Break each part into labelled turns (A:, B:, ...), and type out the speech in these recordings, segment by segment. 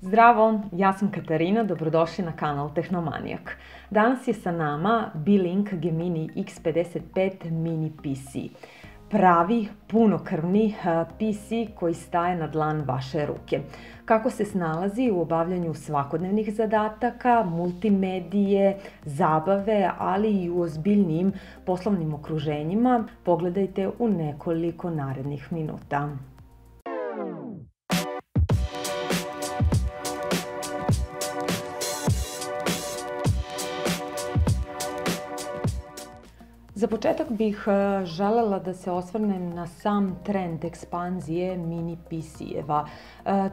A: Zdravo, ja sam Katarina, dobrodošli na kanal Tehnomanijak. Danas je sa nama Beelink Gemini X55 mini PC. Pravi, punokrvni PC koji staje na dlan vaše ruke. Kako se snalazi u obavljanju svakodnevnih zadataka, multimedije, zabave, ali i u ozbiljnijim poslovnim okruženjima, pogledajte u nekoliko narednih minuta. Za početak bih želela da se osvrnem na sam trend ekspanzije mini PC-eva.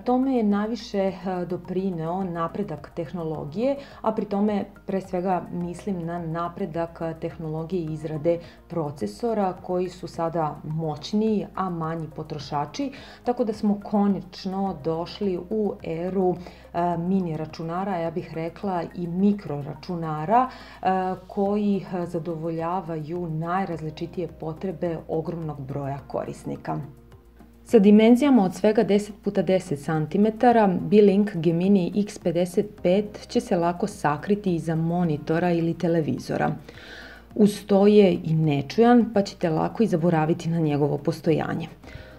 A: Tome je najviše doprineo napredak tehnologije, a pri tome pre svega mislim na napredak tehnologije izrade procesora koji su sada moćniji, a manji potrošači, tako da smo konačno došli u eru mini računara, ja bih rekla i mikroračunara koji zadovoljavaju najrazličitije potrebe ogromnog broja korisnika. Sa dimenzijama od svega 10x10 cm, Beelink Gemini X55 će se lako sakriti iza monitora ili televizora. Uz to je i nečujan, pa ćete lako i zaboraviti na njegovo postojanje.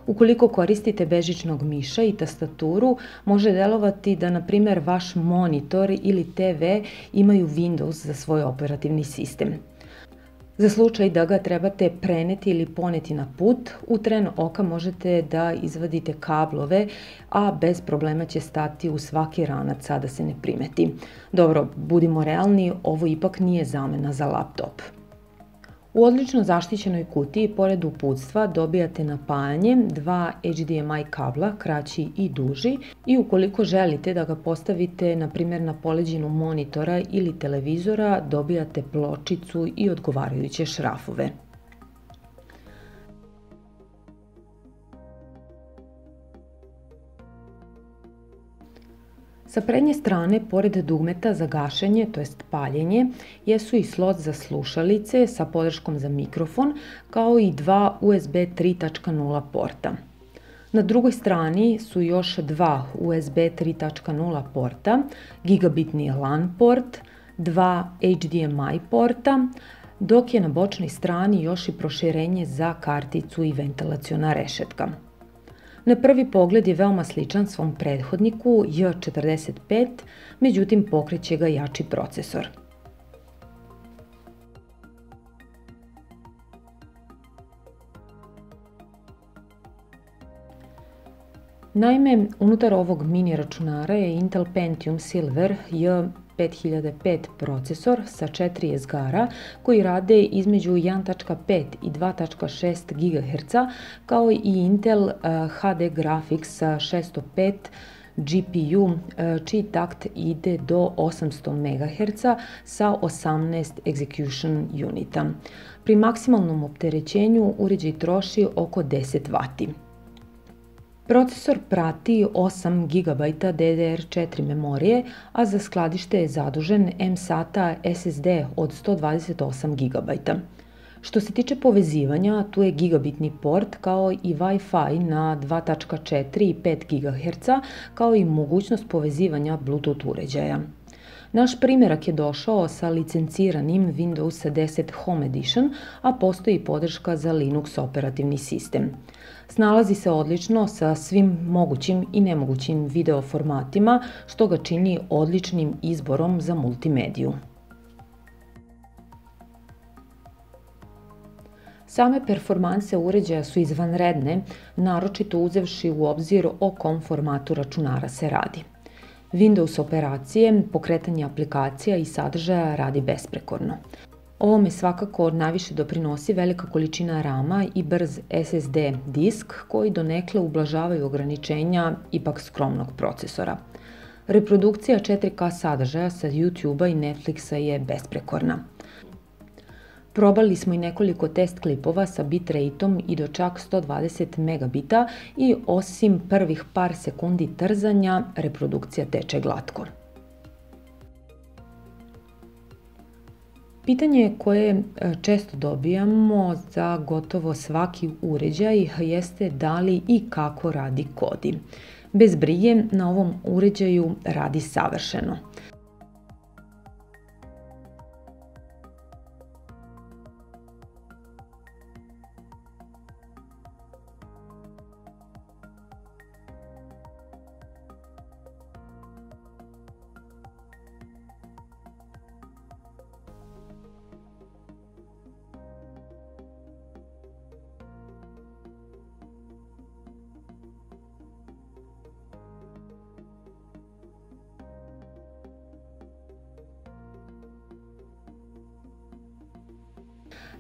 A: Ukoliko koristite bežičnog miša i tastaturu, može delovati da, na primjer, vaš monitor ili TV imaju Windows za svoj operativni sistem. Za slučaj da ga trebate preneti ili poneti na put, u tren oka možete da izvadite kablove, a bez problema će stati u svaki ranac, a da se ne primeti. Dobro, budimo realni, ovo ipak nije zamena za laptop. U odlično zaštićenoj kutiji, pored uputstva, dobijate napajanje, 2 HDMI kabla, kraći i duži, i ukoliko želite da ga postavite, na primjer, na poleđinu monitora ili televizora, dobijate pločicu i odgovarajuće šrafove. Sa prednje strane, pored dugmeta za gašenje, to jest paljenje, jesu i slot za slušalice sa podrškom za mikrofon, kao i 2 USB 3.0 porta. Na drugoj strani su još 2 USB 3.0 porta, gigabitni LAN port, 2 HDMI porta, dok je na bočnoj strani još i proširenje za karticu i ventilaciona rešetka. Na prvi pogled je veoma sličan svom prethodniku J45, međutim pokreće ga jači procesor. Naime, unutar ovog mini računara je Intel Pentium Silver J5005 procesor sa 4 jezgara koji rade između 1.5 i 2.6 GHz, kao i Intel HD Graphics sa 605 GPU, čiji takt ide do 800 MHz sa 18 execution unita. Pri maksimalnom opterećenju uređaj troši oko 10 W. Procesor prati 8 GB DDR4 memorije, a za skladište je zadužen mSATA SSD od 128 GB. Što se tiče povezivanja, tu je gigabitni port kao i Wi-Fi na 2.4 i 5 GHz, kao i mogućnost povezivanja Bluetooth uređaja. Naš primjerak je došao sa licenciranim Windows 10 Home Edition, a postoji podrška za Linux operativni sistem. Snalazi se odlično sa svim mogućim i nemogućim video formatima, što ga čini odličnim izborom za multimediju. Same performanse uređaja su izvanredne, naročito uzevši u obzir o kom formatu računara se radi. Windows operacije, pokretanje aplikacija i sadržaja radi besprekorno. Ovome svakako najviše doprinosi velika količina RAM-a i brz SSD disk koji donekle ublažavaju ograničenja ipak skromnog procesora. Reprodukcija 4K sadržaja sa YouTube-a i Netflixa je besprekorna. Probali smo i nekoliko test klipova sa bitrate-om i do čak 120 megabita i osim prvih par sekundi trzanja, reprodukcija teče glatko. Pitanje koje često dobijamo za gotovo svaki uređaj jeste da li i kako radi Kodi. Bez brige, na ovom uređaju radi savršeno.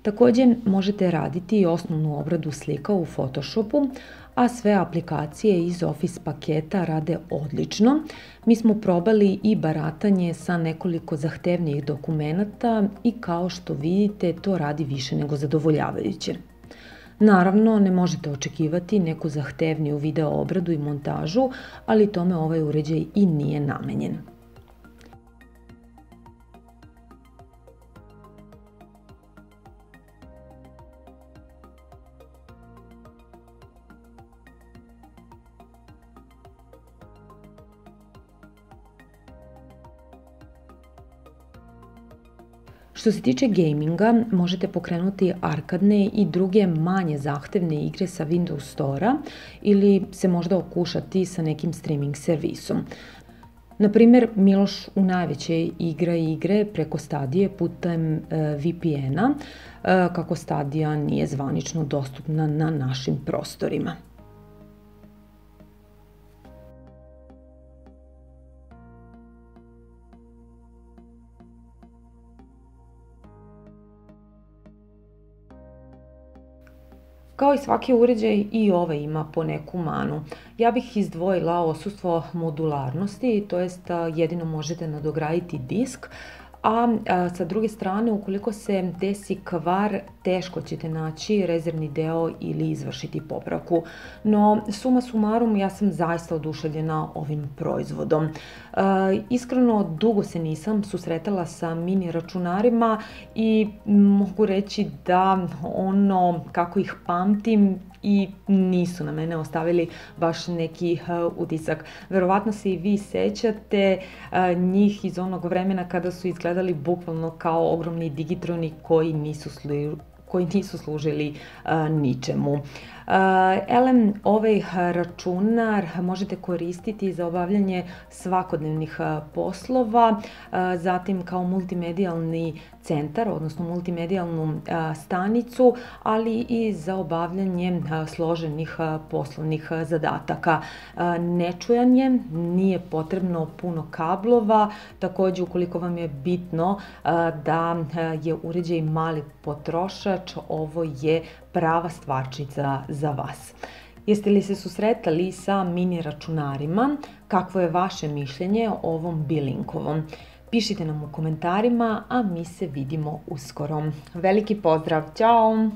A: Također možete raditi i osnovnu obradu slika u Photoshopu, a sve aplikacije iz Office paketa rade odlično. Mi smo probali i baratanje sa nekoliko zahtevnijih dokumenata i kao što vidite to radi više nego zadovoljavajuće. Naravno, ne možete očekivati neku zahtevniju video obradu i montažu, ali tome ovaj uređaj i nije namenjen. Što se tiče gaminga, možete pokrenuti arkadne i druge manje zahtevne igre sa Windows Store-a ili se možda okušati sa nekim streaming servisom. Na primjer, Miloš u najveće igra igre preko Stadije putem VPN-a, kako Stadija nije zvanično dostupna na našim prostorima. Kao i svaki uređaj, i ovaj ima po neku manu. Ja bih izdvojila odsustvo modularnosti, to jest jedino možete nadograditi disk, a sa druge strane, ukoliko se desi kvar, teško ćete naći rezervni deo ili izvršiti popravku. No, suma sumarum, ja sam zaista oduševljena ovim proizvodom. Iskreno, dugo se nisam susretala sa mini računarima i mogu reći da ono kako ih pamtim i nisu na mene ostavili baš neki utisak. Verovatno se i vi sećate njih iz onog vremena kada su izgledali bukvalno kao ogromni digitroni koji nisu služili ničemu. Elem, ovaj računar možete koristiti za obavljanje svakodnevnih poslova, zatim kao multimedijalni centar, odnosno multimedijalnu stanicu, ali i za obavljanje složenih poslovnih zadataka. Nečujan je, nije potrebno puno kablova, također ukoliko vam je bitno da je uređaj mali potrošač, ovo je prava stvarčica za vas. Jeste li se susretali sa mini računarima? Kakvo je vaše mišljenje o ovom Beelinkovom? Pišite nam u komentarima, a mi se vidimo uskoro. Veliki pozdrav, ćao!